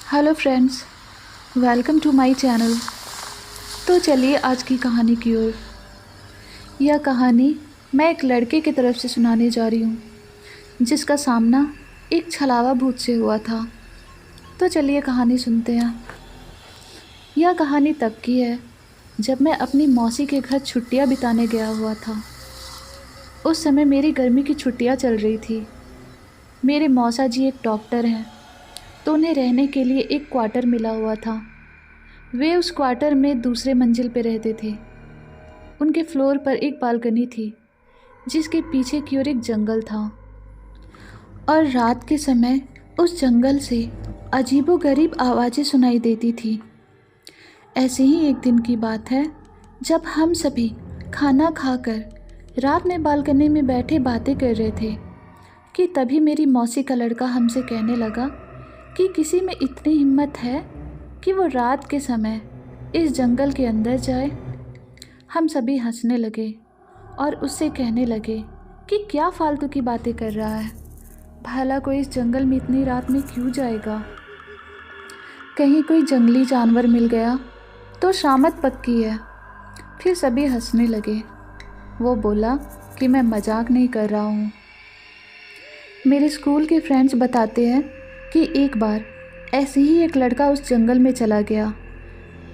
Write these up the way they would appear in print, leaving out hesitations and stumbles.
Hello friends, welcome to my channel. तो चलिए आज की कहानी की ओर। यह कहानी मैं एक लड़के की तरफ से सुनाने जा रही हूँ जिसका सामना एक छलावा भूत से हुआ था। तो चलिए कहानी सुनते हैं। यह कहानी तब की है जब मैं अपनी मौसी के घर छुट्टियाँ बिताने गया हुआ था। उस समय मेरी गर्मी की छुट्टियाँ चल रही थी। मेरे मौसा जी एक डॉक्टर हैं, तो उन्हें रहने के लिए एक क्वार्टर मिला हुआ था। वे उस क्वार्टर में दूसरे मंजिल पे रहते थे। उनके फ्लोर पर एक बालकनी थी जिसके पीछे की ओर एक जंगल था, और रात के समय उस जंगल से अजीबोगरीब आवाज़ें सुनाई देती थी। ऐसे ही एक दिन की बात है जब हम सभी खाना खाकर रात में बालकनी में बैठे बातें कर रहे थे कि तभी मेरी मौसी का लड़का हमसे कहने लगा कि किसी में इतनी हिम्मत है कि वो रात के समय इस जंगल के अंदर जाए। हम सभी हंसने लगे और उससे कहने लगे कि क्या फालतू की बातें कर रहा है, भला कोई इस जंगल में इतनी रात में क्यों जाएगा, कहीं कोई जंगली जानवर मिल गया तो शामत पक्की है। फिर सभी हंसने लगे। वो बोला कि मैं मजाक नहीं कर रहा हूँ। मेरे स्कूल के फ्रेंड्स बताते हैं कि एक बार ऐसे ही एक लड़का उस जंगल में चला गया,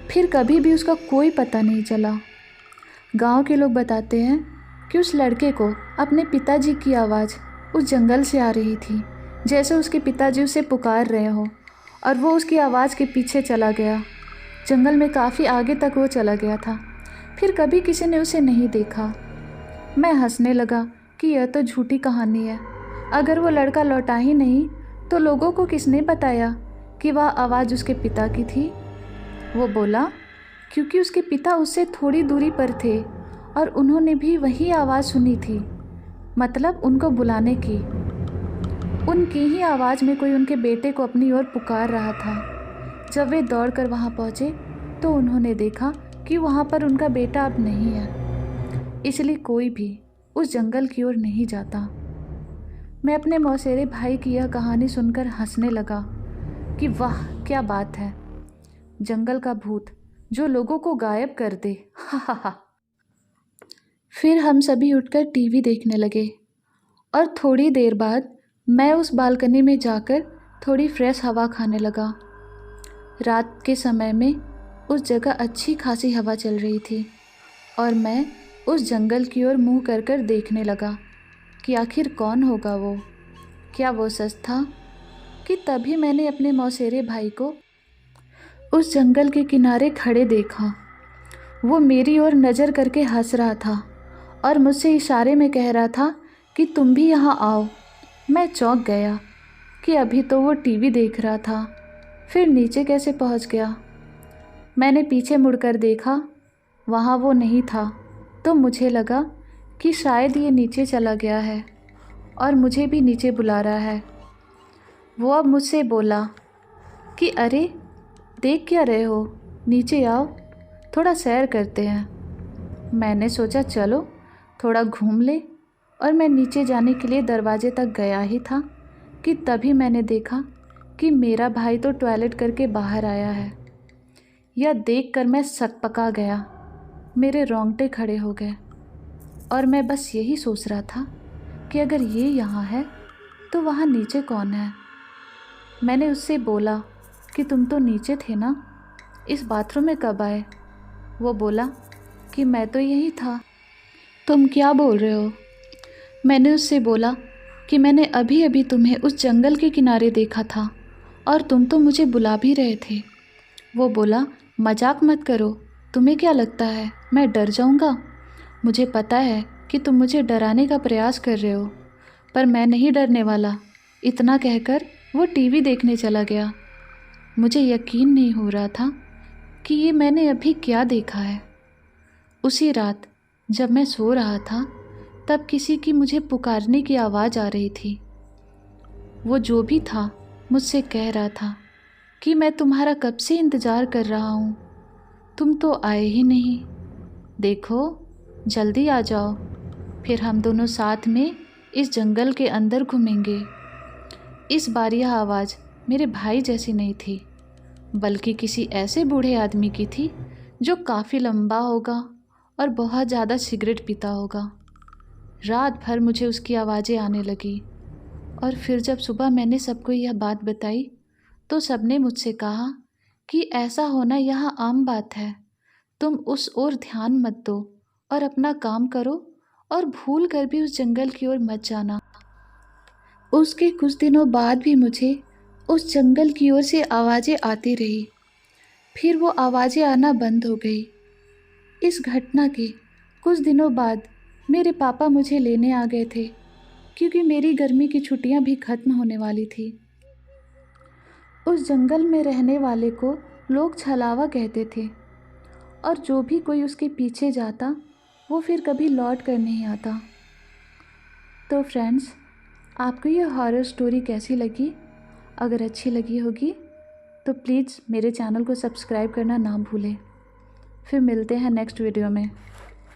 फिर कभी भी उसका कोई पता नहीं चला। गांव के लोग बताते हैं कि उस लड़के को अपने पिताजी की आवाज़ उस जंगल से आ रही थी, जैसे उसके पिताजी उसे पुकार रहे हो, और वो उसकी आवाज़ के पीछे चला गया। जंगल में काफ़ी आगे तक वो चला गया था, फिर कभी किसी ने उसे नहीं देखा। मैं हंसने लगा कि यह तो झूठी कहानी है। अगर वो लड़का लौटा ही नहीं तो लोगों को किसने बताया कि वह आवाज़ उसके पिता की थी। वो बोला क्योंकि उसके पिता उससे थोड़ी दूरी पर थे और उन्होंने भी वही आवाज़ सुनी थी, मतलब उनको बुलाने की। उनकी ही आवाज़ में कोई उनके बेटे को अपनी ओर पुकार रहा था। जब वे दौड़कर वहाँ पहुँचे तो उन्होंने देखा कि वहाँ पर उनका बेटा अब नहीं है, इसलिए कोई भी उस जंगल की ओर नहीं जाता। मैं अपने मौसेरे भाई की यह कहानी सुनकर हंसने लगा कि वाह क्या बात है, जंगल का भूत जो लोगों को गायब कर दे। हा हा हा। फिर हम सभी उठकर टीवी देखने लगे, और थोड़ी देर बाद मैं उस बालकनी में जाकर थोड़ी फ्रेश हवा खाने लगा। रात के समय में उस जगह अच्छी खासी हवा चल रही थी, और मैं उस जंगल की ओर मुँह कर कर देखने लगा कि आखिर कौन होगा वो, क्या वो सच था। कि तभी मैंने अपने मौसेरे भाई को उस जंगल के किनारे खड़े देखा। वो मेरी ओर नज़र करके हंस रहा था और मुझसे इशारे में कह रहा था कि तुम भी यहाँ आओ। मैं चौंक गया कि अभी तो वो टीवी देख रहा था, फिर नीचे कैसे पहुँच गया। मैंने पीछे मुड़कर देखा, वहाँ वो नहीं था, तो मुझे लगा कि शायद ये नीचे चला गया है और मुझे भी नीचे बुला रहा है। वो अब मुझसे बोला कि अरे देख क्या रहे हो, नीचे आओ, थोड़ा सैर करते हैं। मैंने सोचा चलो थोड़ा घूम ले, और मैं नीचे जाने के लिए दरवाजे तक गया ही था कि तभी मैंने देखा कि मेरा भाई तो टॉयलेट करके बाहर आया है। यह देखकर मैं सकपका गया, मेरे रोंगटे खड़े हो गए, और मैं बस यही सोच रहा था कि अगर ये यहाँ है तो वहाँ नीचे कौन है। मैंने उससे बोला कि तुम तो नीचे थे ना, इस बाथरूम में कब आए। वो बोला कि मैं तो यही था। तुम क्या बोल रहे हो। मैंने उससे बोला कि मैंने अभी अभी तुम्हें उस जंगल के किनारे देखा था और तुम तो मुझे बुला भी रहे थे। वो बोला मजाक मत करो, तुम्हें क्या लगता है मैं डर जाऊंगा। मुझे पता है कि तुम मुझे डराने का प्रयास कर रहे हो, पर मैं नहीं डरने वाला। इतना कहकर वो टीवी देखने चला गया। मुझे यकीन नहीं हो रहा था कि ये मैंने अभी क्या देखा है। उसी रात जब मैं सो रहा था तब किसी की मुझे पुकारने की आवाज़ आ रही थी। वो जो भी था मुझसे कह रहा था कि मैं तुम्हारा कब से इंतज़ार कर रहा हूँ, तुम तो आए ही नहीं। देखो जल्दी आ जाओ, फिर हम दोनों साथ में इस जंगल के अंदर घूमेंगे। इस बार यह आवाज़ मेरे भाई जैसी नहीं थी, बल्कि किसी ऐसे बूढ़े आदमी की थी जो काफ़ी लंबा होगा और बहुत ज़्यादा सिगरेट पीता होगा। रात भर मुझे उसकी आवाज़ें आने लगी और फिर जब सुबह मैंने सबको यह बात बताई तो सबने मुझसे कहा कि ऐसा होना यहाँ आम बात है, तुम उस ओर ध्यान मत दो और अपना काम करो और भूल कर भी उस जंगल की ओर मत जाना। उसके कुछ दिनों बाद भी मुझे उस जंगल की ओर से आवाज़ें आती रही, फिर वो आवाज़ें आना बंद हो गई। इस घटना के कुछ दिनों बाद मेरे पापा मुझे लेने आ गए थे क्योंकि मेरी गर्मी की छुट्टियां भी खत्म होने वाली थी। उस जंगल में रहने वाले को लोग छलावा कहते थे और जो भी कोई उसके पीछे जाता वो फिर कभी लौट कर नहीं आता। तो फ्रेंड्स, आपको ये हॉरर स्टोरी कैसी लगी? अगर अच्छी लगी होगी तो प्लीज़ मेरे चैनल को सब्सक्राइब करना ना भूलें। फिर मिलते हैं नेक्स्ट वीडियो में।